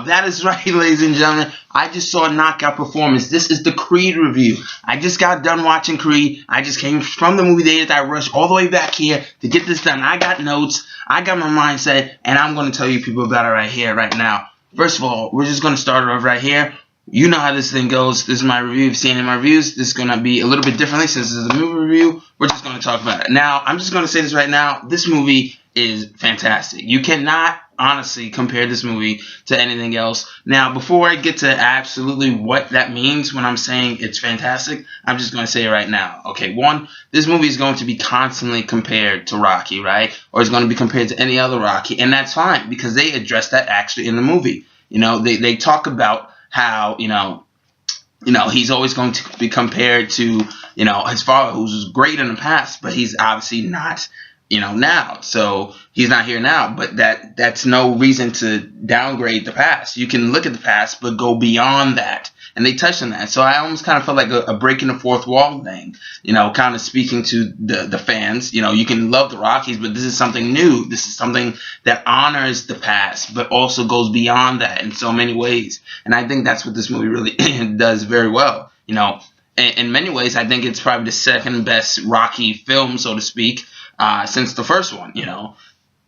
that is right, ladies and gentlemen. I just saw a knockout performance. This is the Creed review. I just got done watching Creed. I just came from the movie theater. I rushed all the way back here to get this done. I got notes. I got my mindset, and I'm going to tell you people about it right here, right now. First of all, we're just going to start it off right here. You know how this thing goes. This is my review. You've seen in my reviews. This is going to be a little bit differently since this is a movie review. We're just going to talk about it. Now, I'm just going to say this right now. This movie is fantastic. You cannot honestly compare this movie to anything else. Now, before I get to absolutely what that means when I'm saying it's fantastic, I'm just going to say it right now. Okay, one, this movie is going to be constantly compared to Rocky, right? Or it's going to be compared to any other Rocky, and that's fine because they address that actually in the movie. You know, they talk about how, you know, he's always going to be compared to, you know, his father, who's great in the past, but he's obviously not, you know, now. So he's not here now, but that's no reason to downgrade the past. You can look at the past, but go beyond that. And they touched on that. So I almost kind of felt like a breaking the fourth wall thing, you know, kind of speaking to the fans. You know, you can love the Rockies, but this is something new. This is something that honors the past, but also goes beyond that in so many ways. And I think that's what this movie really does very well. You know, in many ways, I think it's probably the second best Rocky film, so to speak, since the first one, you know.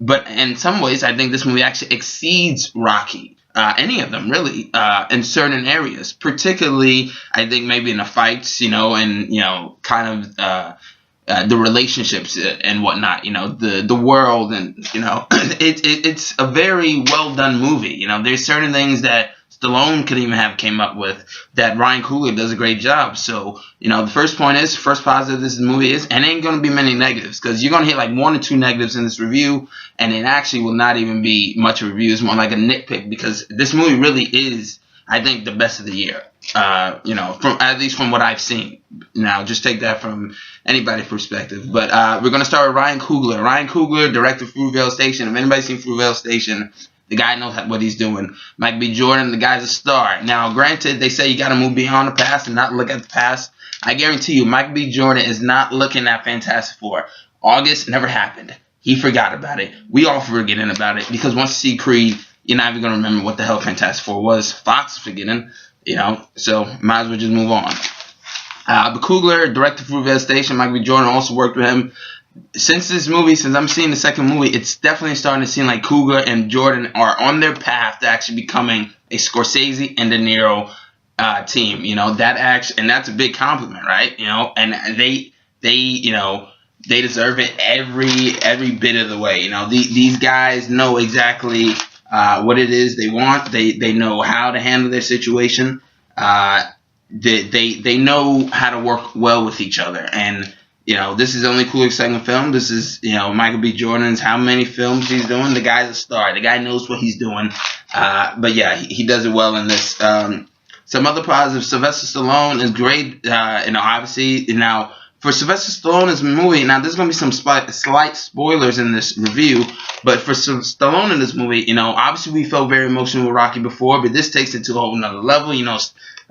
But in some ways, I think this movie actually exceeds Rocky. Any of them, really, in certain areas. Particularly, I think maybe in the fights, you know, and, you know, kind of the relationships and whatnot, you know, the world, and, you know, it's a very well-done movie. You know, there's certain things that Stallone could even have came up with that Ryan Coogler does a great job. So, you know, the first positive this movie is, and ain't going to be many negatives, because you're going to hit like 1 or 2 negatives in this review, and it actually will not even be much of a review. It's more like a nitpick, because this movie really is, I think, the best of the year. You know, at least from what I've seen. Now, just take that from anybody's perspective. But we're going to start with Ryan Coogler. Ryan Coogler directed Fruitvale Station. If anybody's seen Fruitvale Station, the guy knows what he's doing. Michael B. Jordan, the guy's a star. Now, granted, they say you got to move beyond the past and not look at the past. I guarantee you, Michael B. Jordan is not looking at Fantastic Four. August never happened. He forgot about it. We all forgetting about it, because once you see Creed, you're not even going to remember what the hell Fantastic Four was. Fox is forgetting, you know, so might as well just move on. But Coogler directed Fruitvale Station. Michael B. Jordan also worked with him. Since I'm seeing the second movie, it's definitely starting to seem like Coogler and Jordan are on their path to actually becoming a Scorsese and De Niro team. You know, and that's a big compliment, right? You know, and they you know, they deserve it every bit of the way. You know, these guys know exactly what it is they want. They know how to handle their situation. They know how to work well with each other. And, you know, this is only Coogler's second film. This is, you know, Michael B. Jordan's how many films he's doing. The guy's a star. The guy knows what he's doing. But yeah, he does it well in this. Some other positives: Sylvester Stallone is great. You know, obviously, now for Sylvester Stallone's movie, now there's gonna be some slight spoilers in this review. But for Stallone in this movie, you know, obviously we felt very emotional with Rocky before, but this takes it to a whole nother level. You know,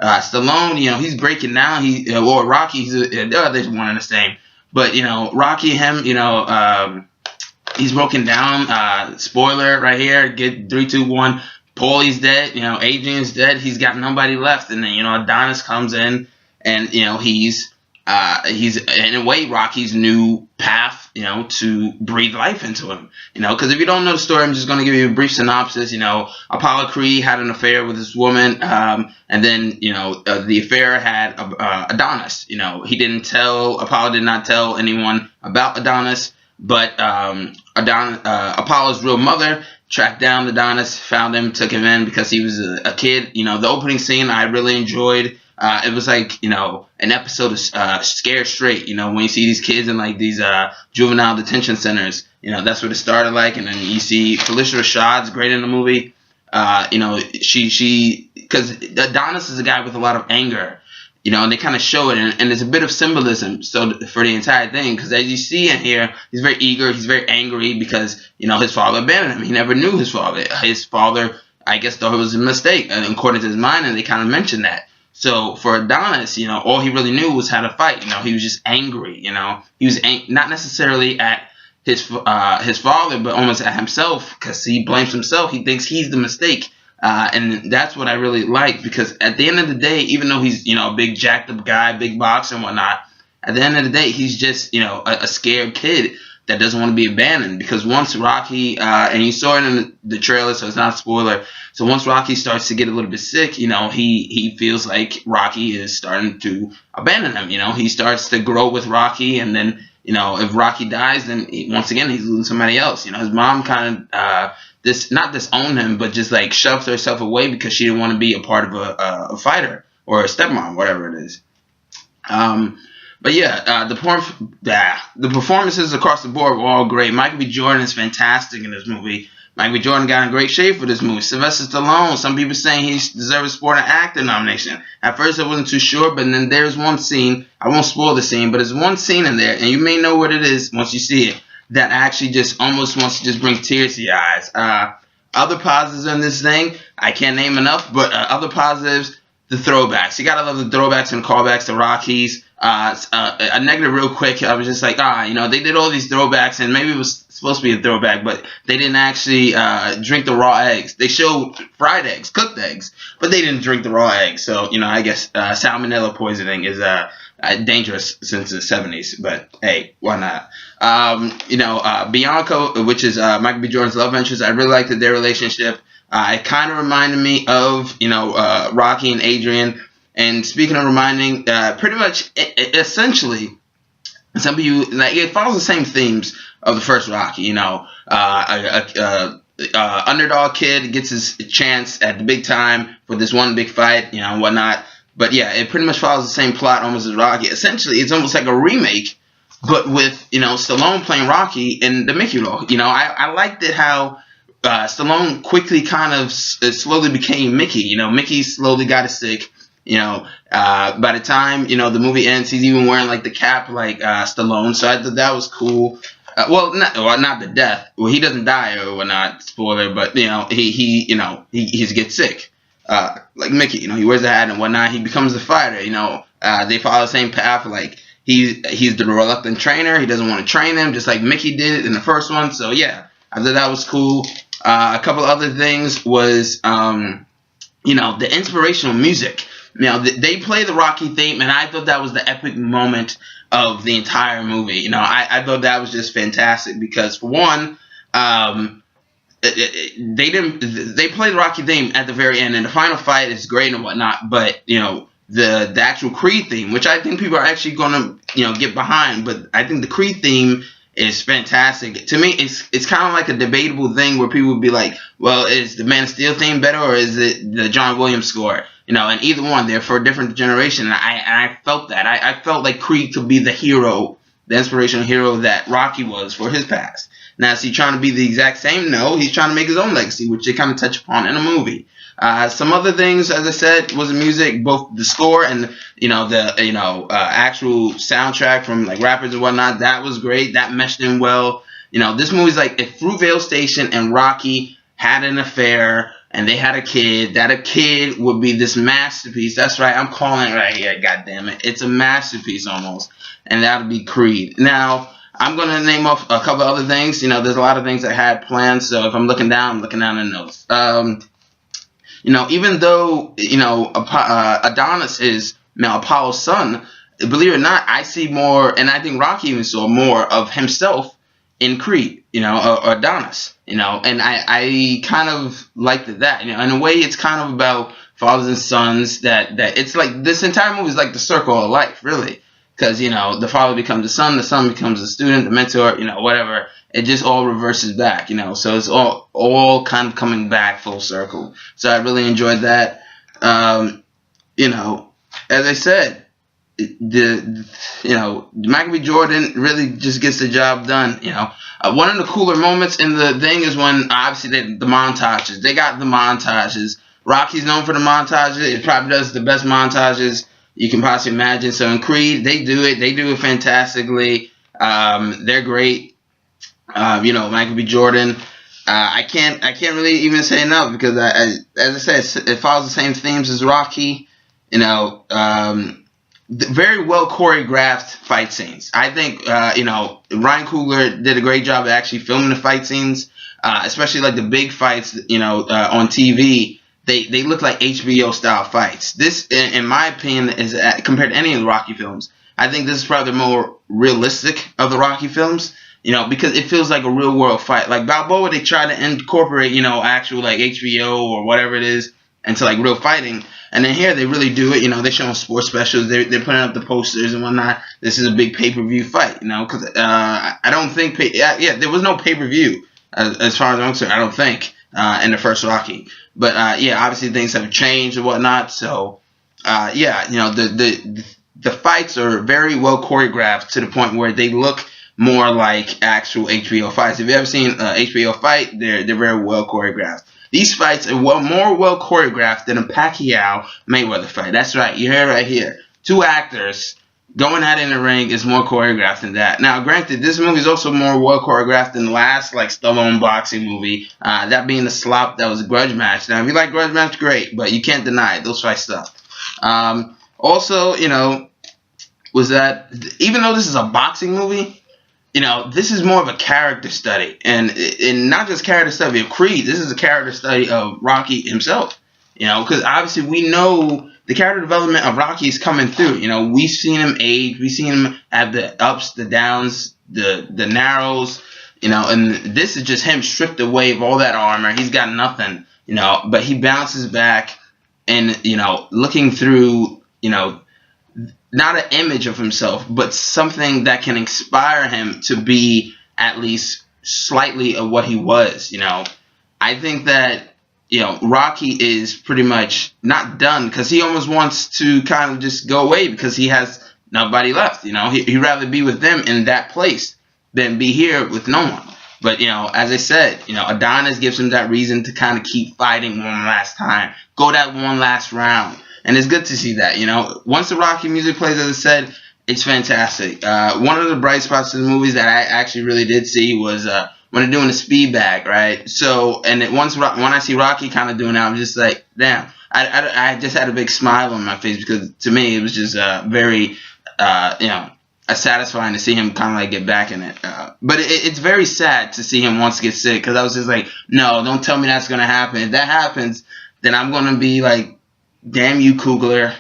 Stallone, you know, he's breaking down. Or Rocky, they're one and the same. But, you know, Rocky, him, you know, he's broken down. Spoiler right here. Get 3, 2, 1. Paulie's dead. You know, Adrian's dead. He's got nobody left. And then, you know, Adonis comes in, and, you know, he's in a way Rocky's new path, you know, to breathe life into him. You know, because if you don't know the story, I'm just going to give you a brief synopsis. You know, Apollo Creed had an affair with this woman, and then, you know, the affair had Adonis. You know, Apollo did not tell anyone about Adonis, but Apollo's real mother tracked down Adonis, found him, took him in because he was a kid. You know, the opening scene I really enjoyed. It was like, you know, an episode of Scared Straight. You know, when you see these kids in like these juvenile detention centers, you know, that's what it started like. And then you see Felicia Rashad's great in the movie. You know, because Adonis is a guy with a lot of anger, you know, and they kind of show it, and there's a bit of symbolism for the entire thing, because as you see in here, he's very eager, he's very angry because, you know, his father abandoned him. He never knew his father. His father, I guess, thought it was a mistake, according to his mind, and they kind of mentioned that. So for Adonis, you know, all he really knew was how to fight. You know, he was just angry. You know, he was not necessarily at his father, but almost at himself, because he blames himself. He thinks he's the mistake. And that's what I really like, because at the end of the day, even though he's, a big jacked up guy, big boxer and whatnot, at the end of the day, he's just, a scared kid that doesn't want to be abandoned. Because once Rocky, and you saw it in the trailer, so it's not a spoiler. So once Rocky starts to get a little bit sick, he feels like Rocky is starting to abandon him. He starts to grow with Rocky, and then, if Rocky dies, then once again he's losing somebody else. His mom kind of not disowned him, but just like shoved herself away because she didn't want to be a part of a fighter or a stepmom, whatever it is. But yeah, the performances across the board were all great. Michael B. Jordan is fantastic in this movie. Michael B. Jordan got in great shape for this movie. Sylvester Stallone, some people saying he deserves a supporting actor nomination. At first I wasn't too sure, but then there's one scene, I won't spoil the scene, but there's one scene in there, and you may know what it is once you see it, that actually just almost wants to just bring tears to your eyes. Other positives in this thing, I can't name enough, but other positives, the throwbacks. You gotta love the throwbacks and callbacks to Rockies. A negative real quick, I was just like, they did all these throwbacks, and maybe it was supposed to be a throwback, but they didn't actually drink the raw eggs. They showed fried eggs, cooked eggs, but they didn't drink the raw eggs. So, I guess salmonella poisoning is dangerous since the 70s, but hey, why not? Bianca, which is Michael B. Jordan's love interest, I really liked their relationship. It kind of reminded me of, Rocky and Adrian. And speaking of reminding, pretty much, essentially, some people, it follows the same themes of the first Rocky. Underdog kid gets his chance at the big time for this one big fight, and whatnot. But yeah, it pretty much follows the same plot almost as Rocky. Essentially, it's almost like a remake, but with, Stallone playing Rocky in the Mickey role. I liked it how Stallone quickly kind of slowly became Mickey. Mickey slowly got his sick. By the time, the movie ends, he's even wearing like the cap like Stallone. So I thought that was cool. Not the death. Well, he doesn't die or whatnot. Spoiler, but he gets sick. Like Mickey, he wears a hat and whatnot. He becomes a fighter. They follow the same path. Like he's the reluctant trainer. He doesn't want to train him, just like Mickey did in the first one. So yeah, I thought that was cool. A couple other things was the inspirational music. They play the Rocky theme, and I thought that was the epic moment of the entire movie. I thought that was just fantastic because, for one, they play the Rocky theme at the very end, and the final fight is great and whatnot. But the actual Creed theme, which I think people are actually gonna get behind, but I think the Creed theme is fantastic. To me, it's kind of like a debatable thing where people would be like, well, is the Man of Steel theme better or is it the John Williams score? And either one, they're for a different generation. And I felt that. I felt like Creed could be the hero, the inspirational hero that Rocky was for his past. Now, is he trying to be the exact same? No, he's trying to make his own legacy, which they kind of touch upon in the movie. Some other things, as I said, was the music, both the score and the actual soundtrack from like rappers and whatnot. That was great. That meshed in well. This movie's like if Fruitvale Station and Rocky had an affair and they had a kid, that a kid would be this masterpiece. That's right, I'm calling it right here. God damn it, it's a masterpiece almost, and that would be Creed. Now, I'm going to name off a couple other things. There's a lot of things I had planned, so if I'm looking down, I'm looking down the notes. Even though, Adonis is Apollo's son, believe it or not, I see more, and I think Rocky even saw more of himself in Creed, or Adonis, and I kind of liked that. In a way, it's kind of about fathers and sons, that it's like this entire movie is like the circle of life, really. Because, the father becomes the son becomes the student, the mentor, whatever. It just all reverses back, So it's all kind of coming back full circle. So I really enjoyed that. As I said, Michael B. Jordan really just gets the job done, One of the cooler moments in the thing is when, obviously, the montages. They got the montages. Rocky's known for the montages. It probably does the best montages you can possibly imagine. So in Creed, they do it. They do it fantastically. They're great. Michael B. Jordan. I can't really even say enough because as I said, it follows the same themes as Rocky. Very well choreographed fight scenes. I think Ryan Coogler did a great job of actually filming the fight scenes, especially like the big fights. On TV. they look like HBO style fights. This, in my opinion, is compared to any of the Rocky films. I think this is probably the more realistic of the Rocky films. Because it feels like a real world fight. Like Balboa, they try to incorporate, actual like HBO or whatever it is into like real fighting. And then here they really do it. They're showing sports specials. They're putting up the posters and whatnot. This is a big pay-per-view fight. Because I don't think there was no pay-per-view as far as I'm concerned. I don't think in the first Rocky. But obviously things have changed and whatnot. So the fights are very well choreographed to the point where they look more like actual HBO fights. If you've ever seen HBO fight, they're very well choreographed. These fights are more well choreographed than a Pacquiao Mayweather fight. That's right, you heard it right here. Two actors going at it in the ring is more choreographed than that. Now, granted, this movie is also more well choreographed than the last like Stallone boxing movie. That being the slop that was a Grudge Match. Now, if you like Grudge Match, great, but you can't deny it. Those fights stuff. Also, was that even though this is a boxing movie, this is more of a character study, and not just character study of Creed. This is a character study of Rocky himself. Because obviously we know the character development of Rocky is coming through. We've seen him age, we've seen him have the ups, the downs, the narrows. And this is just him stripped away of all that armor. He's got nothing. But he bounces back, and looking through not an image of himself, but something that can inspire him to be at least slightly of what he was. I think that, Rocky is pretty much not done because he almost wants to kind of just go away because he has nobody left. He'd rather be with them in that place than be here with no one. But, as I said, Adonis gives him that reason to kind of keep fighting one last time, go that one last round. And it's good to see that, Once the Rocky music plays, as I said, it's fantastic. One of the bright spots in the movies that I actually really did see was when they're doing the speed bag, right? So, and when I see Rocky kind of doing that, I'm just like, damn. I just had a big smile on my face because to me it was just very, satisfying to see him kind of like get back in it. But it's very sad to see him once get sick because I was just like, no, don't tell me that's going to happen. If that happens, then I'm going to be like, damn you, Coogler.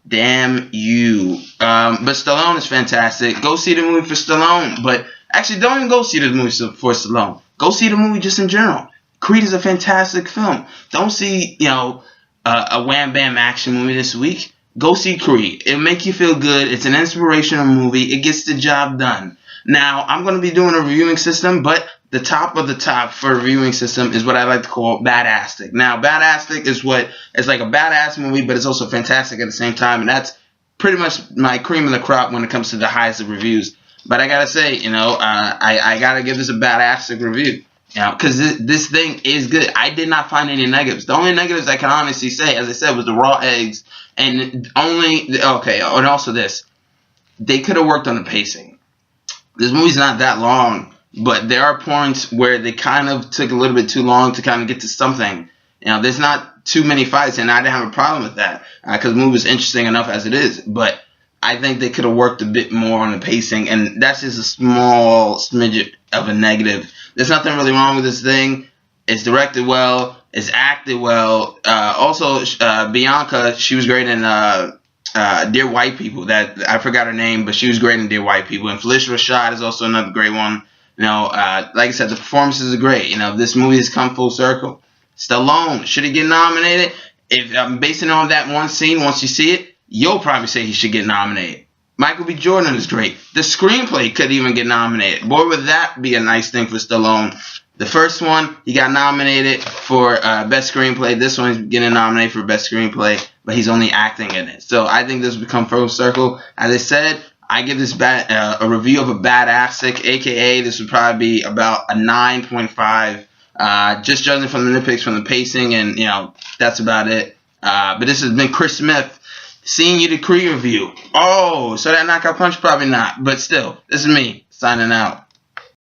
Damn you. But Stallone is fantastic. Go see the movie for Stallone. But actually, don't even go see the movie for Stallone. Go see the movie just in general. Creed is a fantastic film. Don't see, a wham bam action movie this week. Go see Creed. It'll make you feel good. It's an inspirational movie. It gets the job done. Now, I'm going to be doing a reviewing system, but the top of the top for a reviewing system is what I like to call Badasstic. Now, Badasstic is it's like a badass movie, but it's also fantastic at the same time, and that's pretty much my cream of the crop when it comes to the highest of reviews. But I gotta say, I gotta give this a Badasstic review, because this thing is good. I did not find any negatives. The only negatives I can honestly say, as I said, was the raw eggs, and and also this. They could have worked on the pacing. This movie's not that long, but there are points where they kind of took a little bit too long to kind of get to something. There's not too many fights, and I didn't have a problem with that because the movie is interesting enough as it is. But I think they could have worked a bit more on the pacing, and that's just a small smidget of a negative. There's nothing really wrong with this thing. It's directed well. It's acted well. Also, Bianca, she was great in Dear White People. That I forgot her name, but she was great in Dear White People. And Phylicia Rashad is also another great one. Like I said, the performances are great. This movie has come full circle. Stallone, should he get nominated? If I'm basing it on that one scene, once you see it, you'll probably say he should get nominated. Michael B. Jordan is great. The screenplay could even get nominated. Boy, would that be a nice thing for Stallone. The first one, he got nominated for Best Screenplay. This one, he's getting nominated for Best Screenplay, but he's only acting in it. So I think this will become full circle. As I said, I give this a review of a Badasstic, a.k.a. this would probably be about a 9.5. Just judging from the nitpicks from the pacing, and, that's about it. But this has been Chris Smith, seeing you the Creed review. Oh, so that knockout punch? Probably not. But still, this is me, signing out.